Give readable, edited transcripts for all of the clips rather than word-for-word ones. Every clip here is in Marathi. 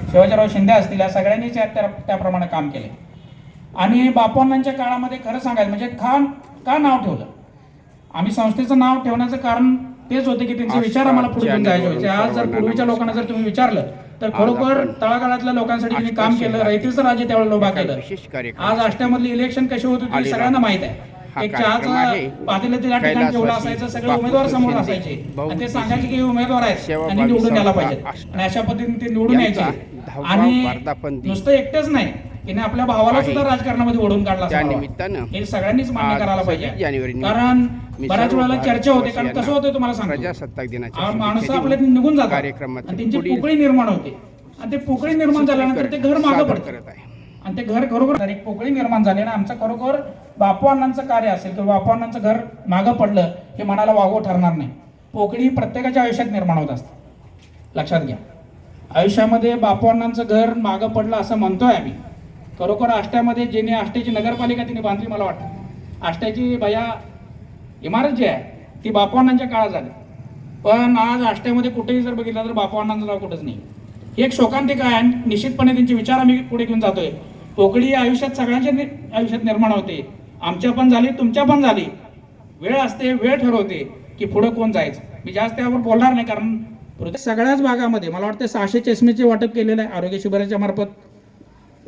शिवाजीराव शिंदे असतील, या सगळ्यांनीच त्याप्रमाणे काम केले. आणि बापूअण्णांच्या काळामध्ये खरं सांगायचं म्हणजे का नाव ठेवलं, आम्ही संस्थेचं नाव ठेवण्याचं कारण तेच होते की त्यांचे विचार आम्हाला पुढे घेऊन जायचे होते. आज जर पूर्वीच्या लोकांना जर तुम्ही विचारलं तर खरोखर तळागाळातल्या लोकांसाठी त्यांनी काम केलं, रयतेचं राज्य त्यावेळेला उभा केलं. आज आष्ट्यामधली इलेक्शन कशी होत होती सगळ्यांना माहित आहे. एक चहाचं पातेलं त्या ठिकाणी ठेवलं असायचं, सगळे उमेदवार समोर असायचे आणि ते सांगायचे की हे उमेदवार आहेत आणि निवडून यायला पाहिजेत, आणि अशा पद्धतीने ते निवडून यायचे. आणि नुसतं एकटेच नाही, तिने आपल्या भावाला सुद्धा राजकारणामध्ये ओढून काढला. हे सगळ्यांनीच मान्य करायला पाहिजे, कारण बऱ्याच वेळेला चर्चा होते. कारण कसं होतं तुम्हाला सांगतो, माणसं आपल्या निघून जातात आणि त्यांची पोकळी निर्माण होते, आणि ते पोकळी निर्माण झाल्यानंतर ते घर मागं पडतं, आणि ते घर खरोखर एक पोकळी निर्माण झाली. आणि आमचं खरोखर बापूअण्णांचं कार्य असेल किंवा बापूअण्णांचं घर मागं पडलं हे मनाला वागवं ठरणार नाही. पोकळी प्रत्येकाच्या आयुष्यात निर्माण होत असते, लक्षात घ्या. आयुष्यामध्ये बापूअण्णांचं घर मागं पडलं असं म्हणतोय आम्ही. खरोखर आष्ट्यामध्ये ज्याने आष्ट्याची नगरपालिका तिने बांधली, मला वाटतं आष्ट्याची इमारत जी आहे ती बापूअण्णांच्या काळात झाली. पण आज आष्ट्यामध्ये कुठेही जर बघितलं तर बापूअण्णांचं नाव कुठंच नाही. ही एक शोकांतिका आहे. निश्चितपणे त्यांचे विचार आम्ही पुढे घेऊन जातोय. पोकळी आयुष्यात सगळ्यांच्या आयुष्यात निर्माण होते, आमच्या पण झाली, तुमच्या पण झाली. वेळ असते, वेळ ठरवते की पुढं कोण जायचं. मी जास्त त्यावर बोलणार नाही, कारण सगळ्याच भागामध्ये मला वाटतं 600 चष्मेचे वाटप केलेलं आहे आरोग्य शिबिराच्या मार्फत.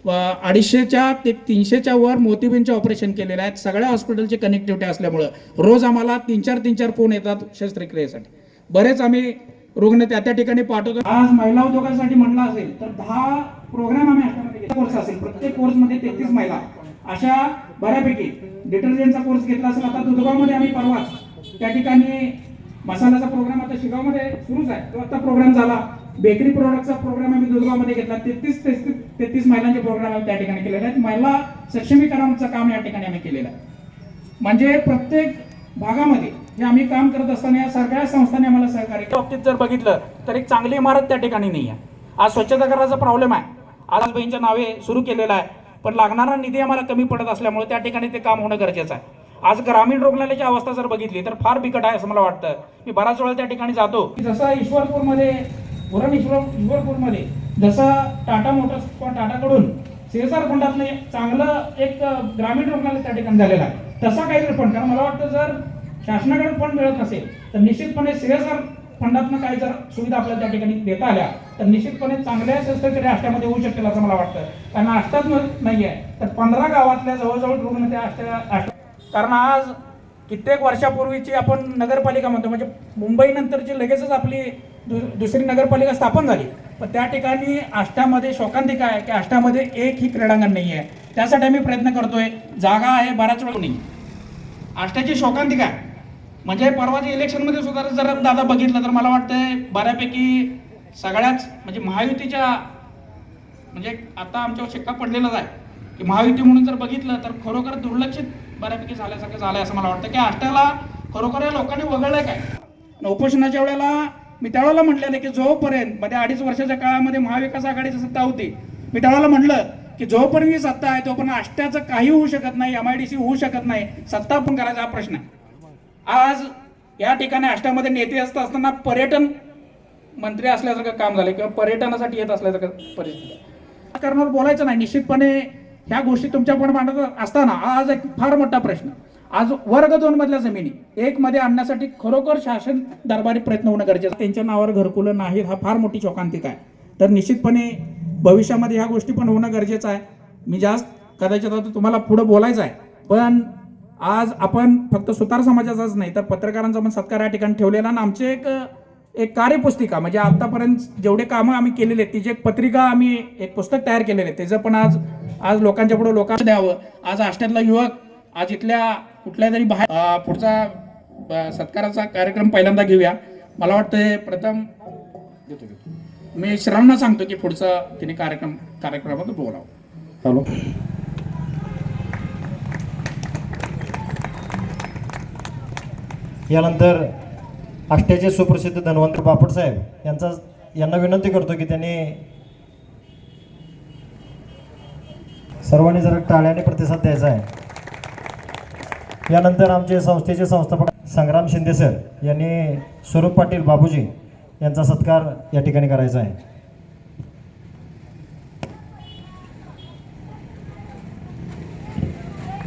250च्या ते 300च्या वर मोतीबिंदचे ऑपरेशन केलेले आहेत. सगळ्या हॉस्पिटलची कनेक्टिव्हिटी असल्यामुळं रोज आम्हाला 3-4 फोन येतात शस्त्रक्रियेसाठी. बरेच आम्ही रुग्ण त्या ठिकाणी पाठवतो. आज महिला उद्योगासाठी म्हटलं असेल तर 10 प्रोग्राम आम्ही आष्ट्यामध्ये कोर्स असेल, प्रत्येक कोर्समध्ये 33 महिला अशा बऱ्यापैकी. डिटर्जंटचा कोर्स घेतला असेल, आता दुधगावमध्ये आम्ही परवाच त्या ठिकाणी मसाल्याचा प्रोग्राम आता शिगावमध्ये सुरूच आहे, तो आता प्रोग्राम झाला. बेकरी प्रोडक्टचा प्रोग्राम आम्ही दुधगावमध्ये घेतला. 33 महिलांचे प्रोग्राम आम्ही त्या ठिकाणी केलेले आहेत. महिला सक्षमीकरणाचं काम या ठिकाणी आम्ही केलेलं आहे. म्हणजे प्रत्येक भागामध्ये जे आम्ही काम करत असताना या सगळ्या संस्थांनी आम्हाला सहकार्य बाबतीत जर बघितलं तर एक चांगली इमारत त्या ठिकाणी नाही आहे. आज स्वच्छता करायचा प्रॉब्लेम आहे, आज बहीणच्या नावे सुरू केलेला आहे, पण लागणारा निधी आम्हाला कमी पडत असल्यामुळे त्या ठिकाणी ते काम होणं गरजेचं आहे. आज ग्रामीण रुग्णालयाची अवस्था जर बघितली तर फार बिकट आहे असं मला वाटतं. मी बराच वेळा त्या ठिकाणी जातो. जसं ईश्वरपूरमध्ये जसं टाटा मोटर्स किंवा टाटाकडून CSR फंडातनं चांगलं एक ग्रामीण रुग्णालय त्या ठिकाणी झालेलं आहे, तसा काहीतरी फंड. कारण मला वाटतं जर शासनाकडे फंड मिळत नसेल तर निश्चितपणे CSR फंडातनं काही जर सुविधा आपल्याला त्या ठिकाणी देता आल्या तर निश्चितपणे चांगल्या शस्त्रक्रिया आष्ट्यामध्ये होऊ शकतील असं मला वाटतं. कारण आष्ट्यात नाही आहे तर 15 गावातल्या जवळजवळ रुग्ण त्या आष्ट्या. कारण आज कित्येक वर्षापूर्वीची आपण नगरपालिका म्हणतो, म्हणजे मुंबई नंतरची लगेचच आपली दुसरी नगरपालिका स्थापन झाली, पण त्या ठिकाणी आष्ट्यामध्ये शोकांतिका आहे की आष्ट्यामध्ये एकही क्रीडांगण नाही आहे. त्यासाठी आम्ही प्रयत्न करतोय. जागा आहे बराच वेळ नाही. आष्ट्याची शोकांतिका आहे. म्हणजे परवाच्या इलेक्शनमध्ये सुद्धा जर दादा बघितलं तर मला वाटतंय बऱ्यापैकी सगळ्याच म्हणजे महायुतीच्या, म्हणजे आता आमच्यावर शिक्का पडलेलाच आहे की महायुती म्हणून जर बघितलं तर खरोखर दुर्लक्षित बऱ्यापैकी झाल्यासारखं झालंय असं मला वाटतं. की आष्ट्याला खरोखर या लोकांनी वगळलंय काय. उपोषणाच्या वेळेला मी त्यावेळेला म्हटलेलं की जोपर्यंत मध्ये 2.5 वर्षाच्या काळामध्ये महाविकास आघाडीची सत्ता होती, मी त्यावेळेला म्हटलं की जोपर्यंत ही सत्ता आहे तोपर्यंत आष्ट्याचं काही होऊ शकत नाही, MIDC होऊ शकत नाही, सत्ता पण करायचा हा प्रश्न आहे. आज या ठिकाणी आष्ट्यामध्ये नेते असताना पर्यटन मंत्री असल्यासारखं काम झालं किंवा पर्यटनासाठी येत असल्यासारखं परिस्थिती करणार बोलायचं नाही. निश्चितपणे ह्या गोष्टी तुमच्याकडे मांडत असताना आज एक फार मोठा प्रश्न, आज वर्ग 2 मधल्या जमिनी 1 मध्ये आणण्यासाठी खरोखर शासन दरबारी प्रयत्न होणं गरजेचं. त्यांच्या नावावर घरकुलं नाहीत, हा फार मोठी शोकांतिका आहे. तर निश्चितपणे भविष्यामध्ये ह्या गोष्टी पण होणं गरजेचं आहे. मी जास्त कदाचित आता तुम्हाला पुढे बोलायचं आहे, पण आज आपण फक्त सुतार समाजाचाच नाही तर पत्रकारांचा पण सत्कार या ठिकाणी ठेवलेला. आणि आमचे एक कार्यपुस्तिका म्हणजे आतापर्यंत जेवढे कामं आम्ही केलेले आहेत तिची एक पत्रिका, आम्ही एक पुस्तक तयार केलेलं आहे. त्याचं पण आज लोकांच्या पुढे लोकांना द्यावं. आज आष्ट्यातला युवक आज इथल्या कुठल्या तरी बाहेर पुढचा सत्काराचा कार्यक्रम पहिल्यांदा घेऊया. मला वाटतं प्रथम मी श्रावणला सांगतो की पुढचा तिने कार्यक्रमात बोलावं. हॅलो. यानंतर आष्ट्याचे सुप्रसिद्ध धन्वंतर बापट साहेब यांना विनंती करतो की त्यांनी सर्वांनी जरा टाळ्याने प्रतिसाद द्यायचा आहे. यानंतर आमचे संस्थेचे संस्थापक संग्राम शिंदे सर यांनी स्वरूप पाटील बाबूजी यांचा सत्कार या ठिकाणी करायचा आहे.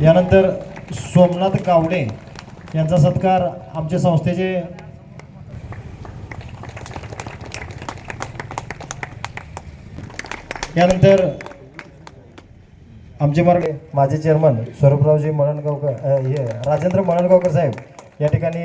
यानंतर सोमनाथ गावडे यांचा सत्कार आमच्या संस्थेचे यानंतर आमचे माजी चेअरमन स्वरूपरावजी मळणगावकर राजेंद्र मळणगावकर साहेब या ठिकाणी